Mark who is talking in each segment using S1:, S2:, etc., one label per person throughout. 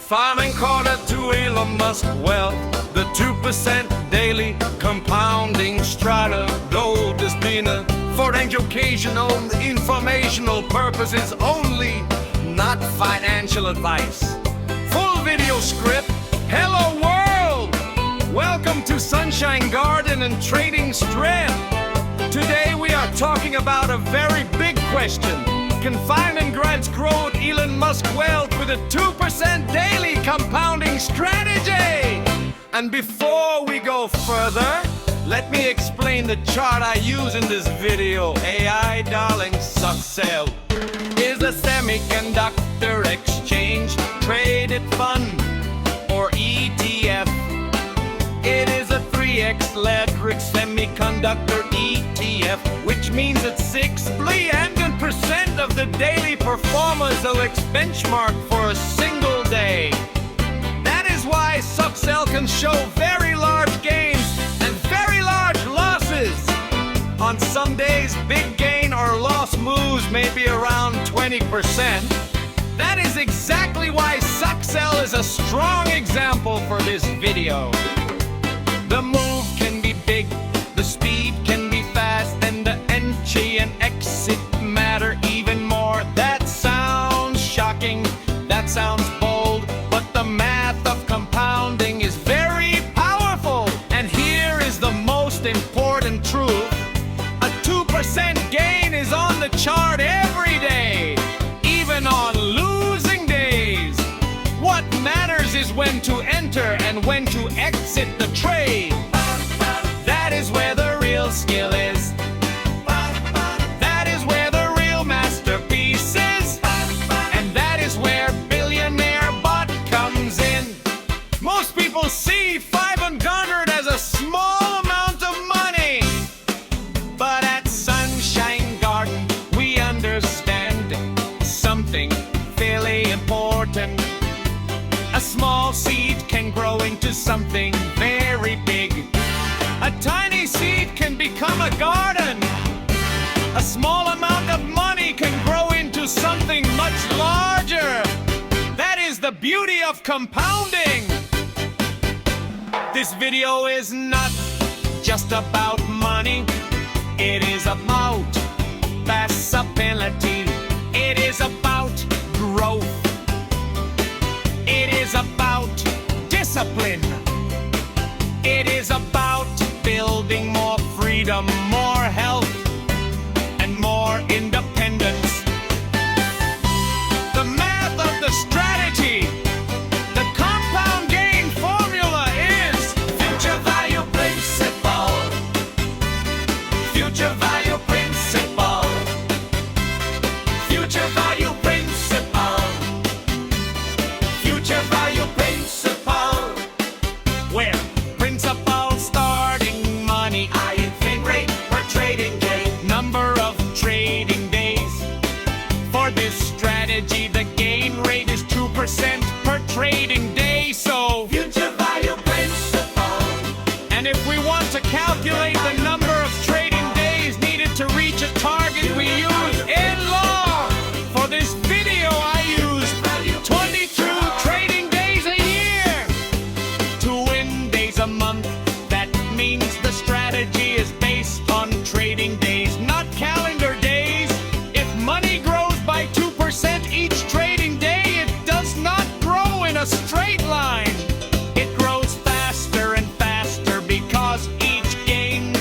S1: Farming quarter to Elon Musk wealth, the 2% daily compounding strata. Gold has been for educational, informational purposes only, not financial advice. Full video script. Hello world! Welcome to Sunshine Garden and Trading Strip. Today we are talking about a very big question. Can finance grants grow Elon Musk wealth with a 2% daily compounding strategy? And before we go further, let me explain the chart I use in this video. AI Darling SOXL is a semiconductor exchange traded fund, or ETF. It is a 3x leverage semiconductor ETF, which means it's 6 billion% of the daily performance of its benchmark for a single day. That is why SOXL can show very large gains and very large losses. On some days, big gain or loss moves may be around 20%. That is exactly why SOXL is a strong example for this video. The move can be big, the speed can be fast, and the entry and exit matter even more. That sounds shocking, that sounds bold, but the math of compounding is very powerful. And here is the most important truth. A 2% gain is on the chart every day, even on losing days. What matters is when to enter and when to exit the trade. That is where the real skill is. That is where the real masterpiece is. And that is where billionaire bot comes in. Most people see 500 as a small amount of money, but at Sunshine Garden we understand something fairly important. A small seed can grow into something very big. A tiny seed can become a garden. A small amount of money can grow into something much larger. That is the beauty of compounding. This video is not just about money. It is about possibility. It is about growth. It is about discipline. It is about building more freedom, more health, and more independence. The math of the strategy, the compound gain formula is future value principle. Future value principle. Future value principle. Future value principle. Where principle starting money, inflation rate per trading day, number of trading days. For this strategy, the gain rate is 2% per trading day. So future value principle. And if we want to calculate the number of trading days needed to reach a target, we use N-log. For this video, I use 22 trading days a year. To win days a month, that means the strategy is based on trading days, not calendar days. If money grows by 2% each trading day, it does not grow in a straight line. It grows faster and faster because each gain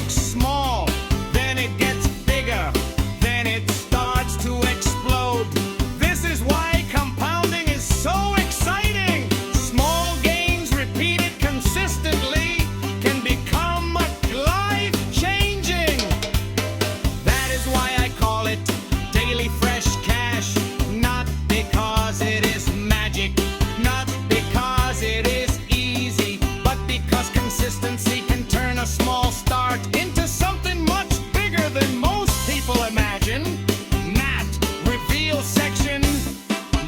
S1: looks small, then it gets bigger, then it starts to explode. This is why compounding is so exciting. Small gains repeated consistently can become life-changing. That is why I call it daily fresh cash. Not because it is magic, not because it is easy, but because consistency can turn a small start into something much bigger than most people imagine. Math reveal section.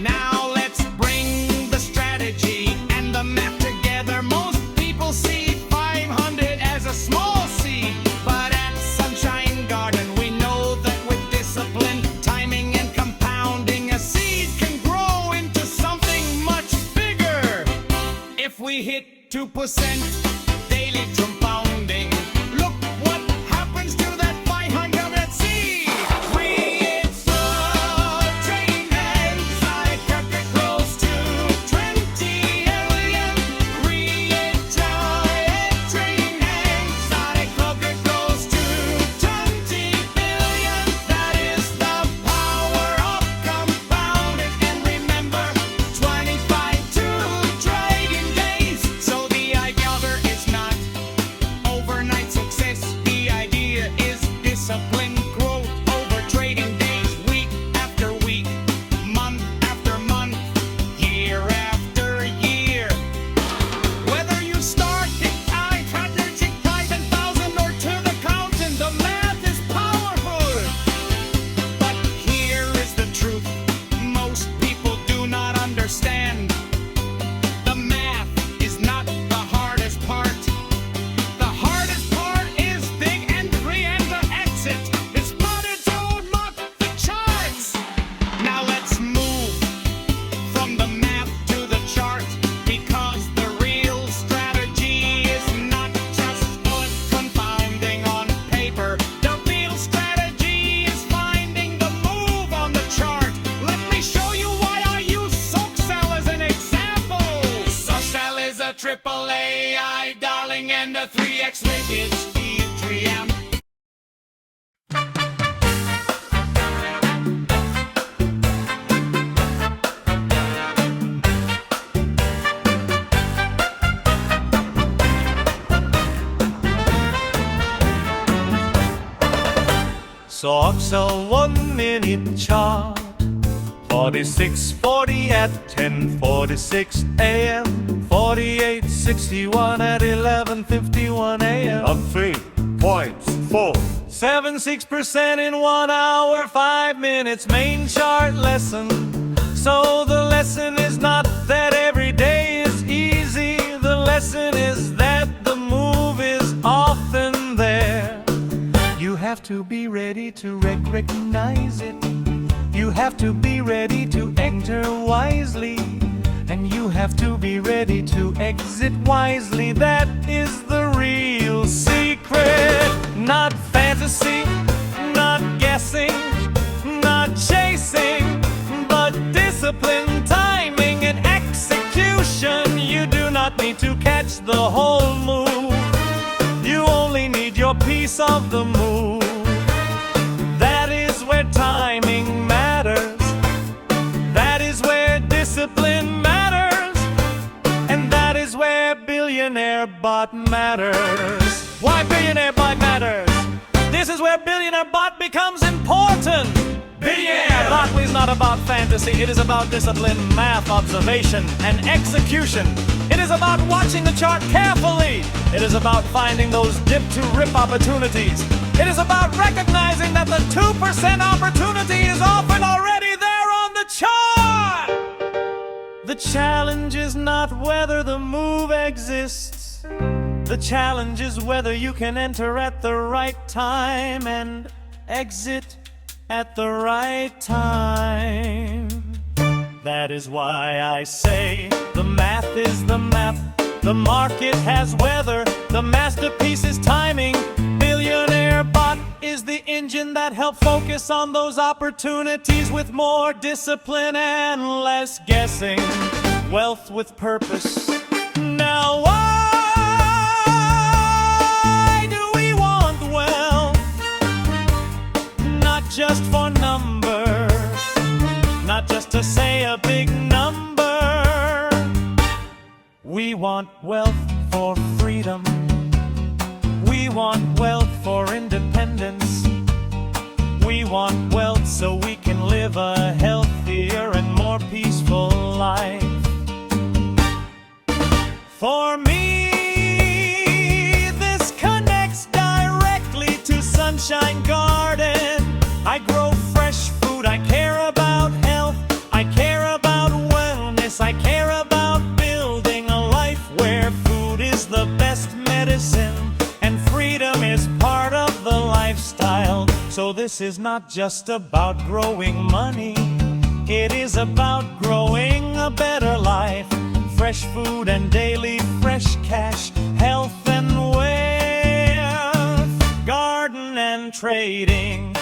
S1: Now let's bring the strategy and the math together. Most people see 500 as a small seed, but at Sunshine Garden we know that with discipline, timing, and compounding, a seed can grow into something much bigger. If we hit 2% daily compounding, look what happens to that 500 seed. It's a trading exotic character close to 20 alien. Trading exotic character close to 20 billion. That is the power of compounding. And remember, 25 to trading days. So the idea is not overnight success. The idea is disciplined growth over trading days, week after week, month after month, year after year. Whether you start tick-tock, 10,000 or to the counting, the math is powerful. But here is the truth most people do not understand. The math is not the hardest part. The hardest part is big entry and the exit. It's money don't mock the charts. Now let's move from the math to the chart, because the real strategy is not just good confounding on paper. The real strategy is finding the move on the chart. Let me show you why I use SOXL as an example. SOXL is a triple AI darling and a 3x linkage Ethereum.
S2: SOXL 1 minute chart, 46:40 at 10:46 a.m., 48:61 at 11:51 a.m.
S1: Up 3.476%
S2: in 1 hour, 5 minutes. Main chart lesson. So the lesson is not that every day is easy. The lesson is that the move is often there. You have to be ready to recognize it. You have to be ready to enter wisely. And you have to be ready to exit wisely. That is the real secret. Not fantasy, not guessing, not chasing, but discipline, timing, and execution. You do not need to catch the whole move. You only need your piece of the move. That is where timing matters. That is where discipline matters. And that is where billionaire bot matters. Why billionaire bot matters? This is where billionaire bot becomes important. Billionaire bot is not about fantasy. It is about discipline, math, observation, and execution. It is about watching the chart carefully. It is about finding those dip-to-rip opportunities. It is about recognizing that the 2% opportunity is often already there on the chart. The challenge is not whether the move exists. The challenge is whether you can enter at the right time and exit at the right time. That is why I say the math is the map. The market has weather. The masterpiece is timing. Billionaire bot is the engine that helps focus on those opportunities with more discipline and less guessing. Wealth with purpose. Now why do we want just for numbers, not just to say a big number. We want wealth for freedom. We want wealth for independence. We want wealth so we can live a healthier and more peaceful life. For me, this connects directly to Sunshine Garden. I grow fresh food, I care about health, I care about wellness, I care about building a life where food is the best medicine and freedom is part of the lifestyle. So this is not just about growing money, it is about growing a better life. Fresh food and daily fresh cash, health and wealth, garden and trading.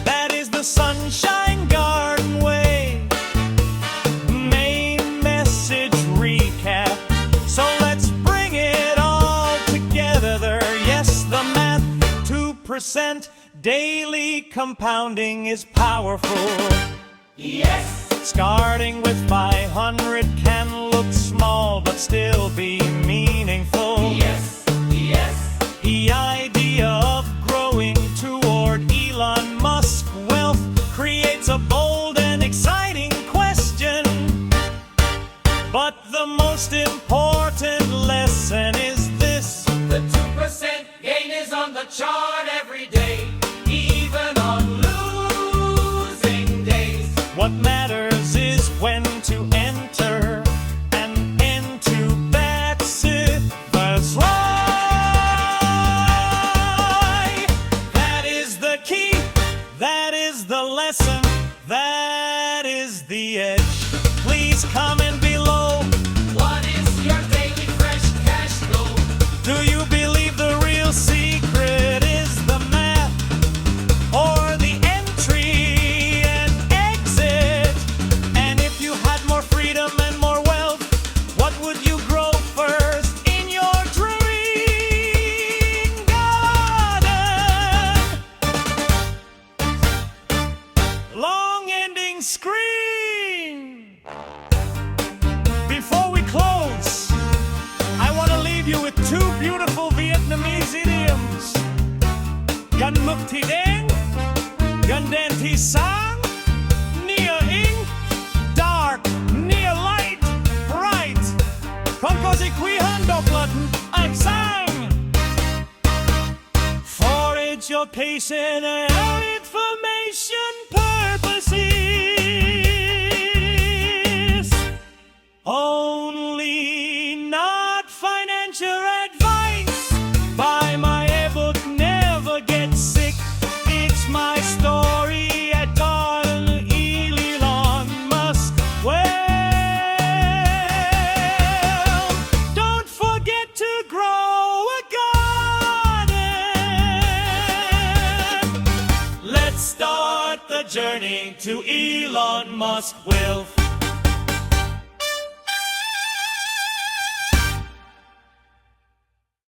S2: That is the Sunshine Garden way. Main message recap. So let's bring it all together. Yes, the math, 2% daily compounding is powerful.
S3: Yes!
S2: Starting with 500 can look small but still be meaningful.
S3: Yes! Yes!
S2: The idea of growing toward Elon Musk wealth creates a bold and exciting question. But the most important lesson is this:
S3: The 2% gain is on the chart every day, even on losing days.
S2: what matters is when to enter and into that silver's lie. That is the key, that is the lesson, that is the edge. Please comment below.
S3: What is your daily fresh cash flow?
S2: Do you believe the real secret is the math or the entry and exit? And if you had more freedom and more wealth, what would you grow first in your dream garden? Long ending scream. Before we close, I want to leave you with two beautiful Vietnamese idioms. Gan muk thi đen, gan đen thi sáng, near ink, dark, near light, bright. Con có gì quý hơn độc lập, anh sang. For education and information purposes only, not financial advice. Buy my ebook, never get sick. It's my story at Darling Elon Musk. Well, don't forget to grow a garden. Let's start the journey to Elon Musk wealth.